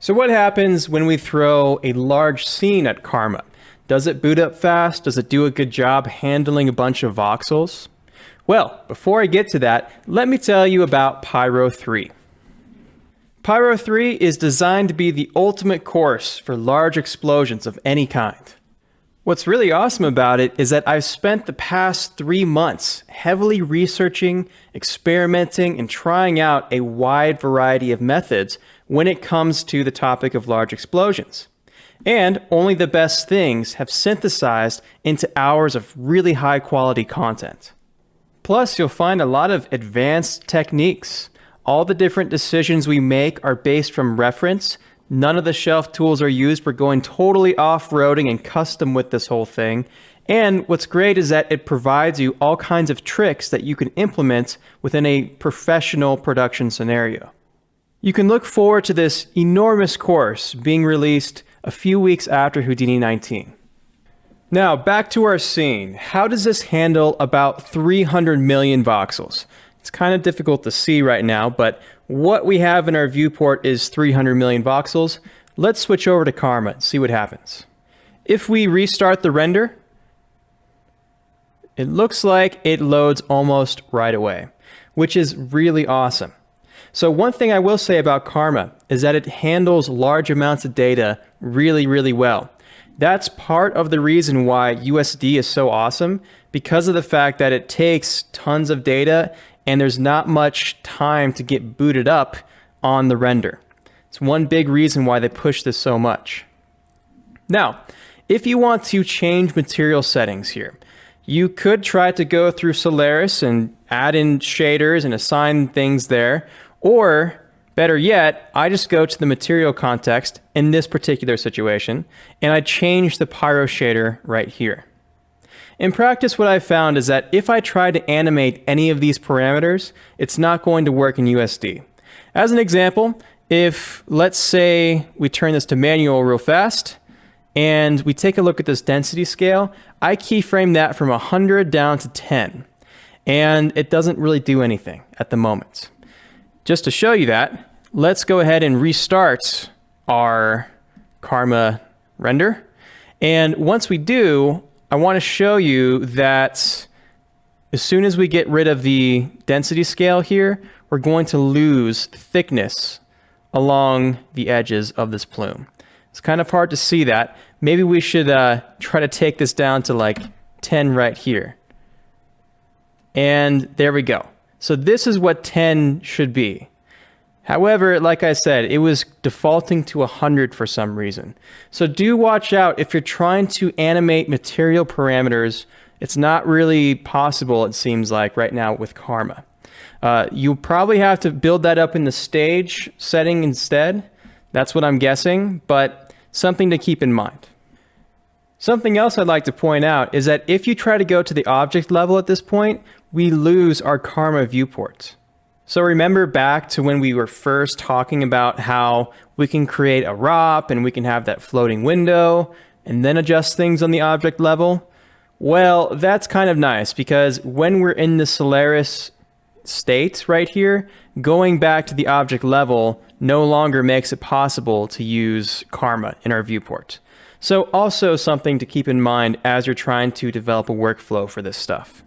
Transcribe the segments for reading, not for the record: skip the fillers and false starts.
So what happens when we throw a large scene at Karma? Does it boot up fast? Does it do a good job handling a bunch of voxels? Well, before I get to that, let me tell you about Pyro 3. Pyro 3 is designed to be the ultimate course for large explosions of any kind. What's really awesome about it is that I've spent the past 3 months heavily researching, experimenting, and trying out a wide variety of methods when it comes to the topic of large explosions. And only the best things have synthesized into hours of really high quality content. Plus, you'll find a lot of advanced techniques. All the different decisions we make are based from reference. None of the shelf tools are used. We're going totally off-roading and custom with this whole thing. And what's great is that it provides you all kinds of tricks that you can implement within a professional production scenario. You can look forward to this enormous course being released a few weeks after Houdini 19. Now, back to our scene. How does this handle about 300 million voxels? It's kind of difficult to see right now, but what we have in our viewport is 300 million voxels. Let's switch over to Karma and see what happens. If we restart the render, it looks like it loads almost right away, which is really awesome. So one thing I will say about Karma is that it handles large amounts of data really, really well. That's part of the reason why USD is so awesome, because of the fact that it takes tons of data and there's not much time to get booted up on the render. It's one big reason why they push this so much. Now, if you want to change material settings here, you could try to go through Solaris and add in shaders and assign things there, or better yet, I just go to the material context in this particular situation, and I change the Pyro Shader right here. In practice, what I've found is that if I try to animate any of these parameters, it's not going to work in USD. As an example, if let's say we turn this to manual real fast, and we take a look at this density scale, I keyframe that from 100 down to 10, and it doesn't really do anything at the moment. Just to show you that, let's go ahead and restart our Karma render. And once we do, I want to show you that as soon as we get rid of the density scale here, we're going to lose thickness along the edges of this plume. It's kind of hard to see that. Maybe we should try to take this down to like 10 right here. And there we go. So this is what 10 should be. However, like I said, it was defaulting to 100 for some reason. So do watch out if you're trying to animate material parameters. It's not really possible, it seems like, right now with Karma. You'll probably have to build that up in the stage setting instead. That's what I'm guessing, but something to keep in mind. Something else I'd like to point out is that if you try to go to the object level at this point, we lose our Karma viewport. So remember back to when we were first talking about how we can create a ROP and we can have that floating window and then adjust things on the object level? Well, that's kind of nice because when we're in the Solaris state right here, going back to the object level no longer makes it possible to use Karma in our viewport. So also something to keep in mind as you're trying to develop a workflow for this stuff.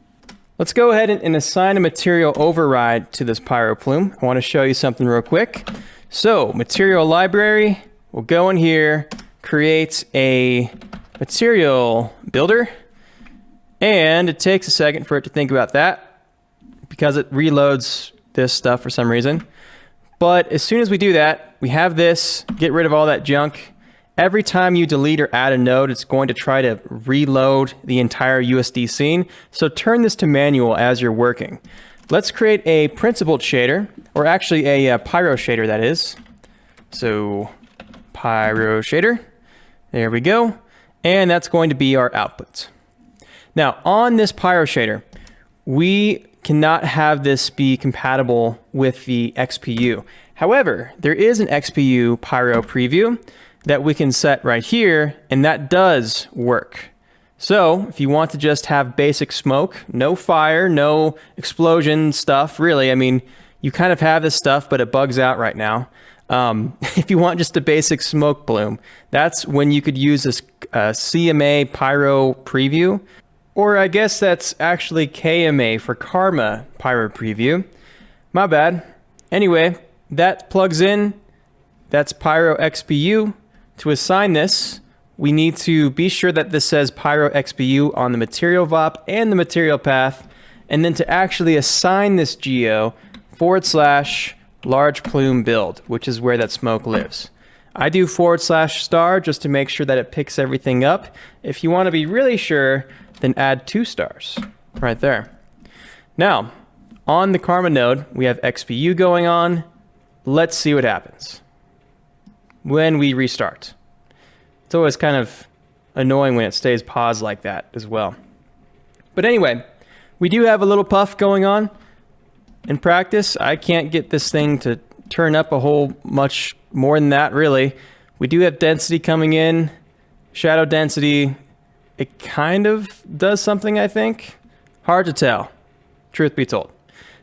Let's go ahead and assign a material override to this Pyro plume. I want to show you something real quick. So material library, we'll go in here, create a material builder, and it takes a second for it to think about that because it reloads this stuff for some reason. But as soon as we do that, we have this, get rid of all that junk. Every time you delete or add a node, it's going to try to reload the entire USD scene. So turn this to manual as you're working. Let's create a principled shader, or actually a Pyro shader, that is. So Pyro shader, there we go. And that's going to be our output. Now on this Pyro shader, we cannot have this be compatible with the XPU. However, there is an XPU Pyro preview that we can set right here, and that does work. So if you want to just have basic smoke, no fire, no explosion stuff, really, I mean, you kind of have this stuff, but it bugs out right now. If you want just a basic smoke bloom, that's when you could use this CMA Pyro Preview, or I guess that's actually KMA for Karma Pyro Preview. My bad. Anyway, that plugs in. That's Pyro XPU. To assign this, we need to be sure that this says Pyro XPU on the material VOP and the material path, and then to actually assign this geo / large plume build, which is where that smoke lives. I do / star just to make sure that it picks everything up. If you want to be really sure, then add 2 stars right there. Now, on the Karma node, we have XPU going on. Let's see what happens when we restart. It's always kind of annoying when it stays paused like that as well. But anyway, we do have a little puff going on. In practice, I can't get this thing to turn up a whole much more than that, really. We do have density coming in, shadow density. It kind of does something, I think. Hard to tell, truth be told.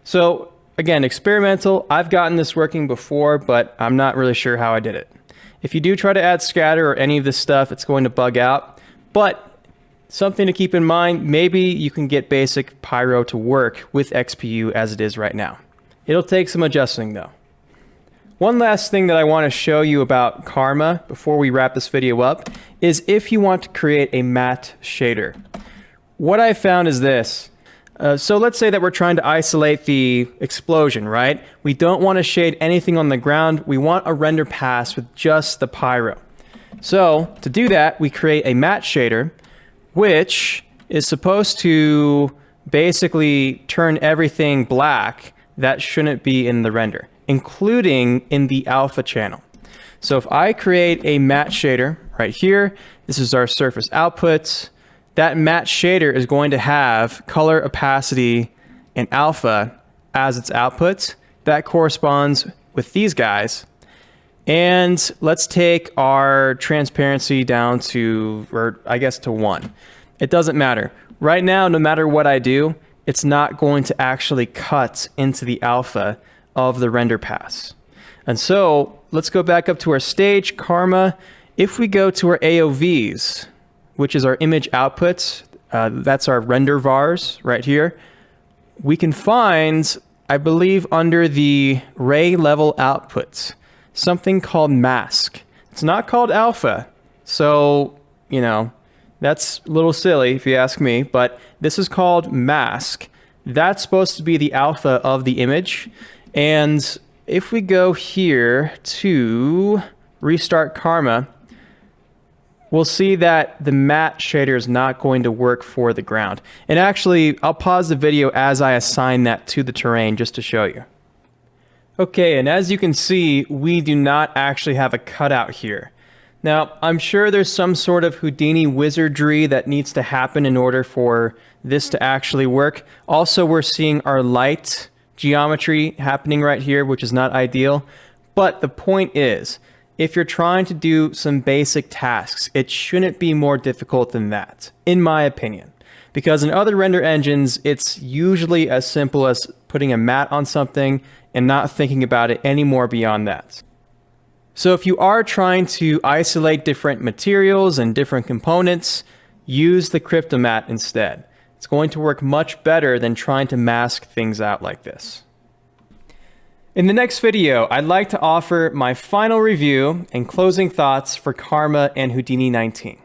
So again, experimental. I've gotten this working before, but I'm not really sure how I did it. If you do try to add scatter or any of this stuff, it's going to bug out. But something to keep in mind, maybe you can get basic Pyro to work with XPU as it is right now. It'll take some adjusting though. One last thing that I want to show you about Karma before we wrap this video up is if you want to create a matte shader. What I found is this. So let's say that we're trying to isolate the explosion, right? We don't want to shade anything on the ground. We want a render pass with just the Pyro. So to do that, we create a matte shader, which is supposed to basically turn everything black that shouldn't be in the render, including in the alpha channel. So if I create a matte shader right here, this is our surface outputs. That matte shader is going to have color, opacity, and alpha as its outputs. That corresponds with these guys. And let's take our transparency down to, or I guess to 1. It doesn't matter. Right now, no matter what I do, it's not going to actually cut into the alpha of the render pass. And so let's go back up to our stage, Karma. If we go to our AOVs, which is our image outputs, that's our render vars right here, we can find, I believe under the ray level outputs, something called mask. It's not called alpha. So, you know, that's a little silly if you ask me, but this is called mask. That's supposed to be the alpha of the image. And if we go here to restart Karma, we'll see that the matte shader is not going to work for the ground. And actually, I'll pause the video as I assign that to the terrain just to show you. Okay, and as you can see, we do not actually have a cutout here. Now, I'm sure there's some sort of Houdini wizardry that needs to happen in order for this to actually work. Also, we're seeing our light geometry happening right here, which is not ideal. But the point is, if you're trying to do some basic tasks, it shouldn't be more difficult than that, in my opinion. Because in other render engines, it's usually as simple as putting a matte on something and not thinking about it any more beyond that. So if you are trying to isolate different materials and different components, use the Cryptomatte instead. It's going to work much better than trying to mask things out like this. In the next video, I'd like to offer my final review and closing thoughts for Karma and Houdini 19.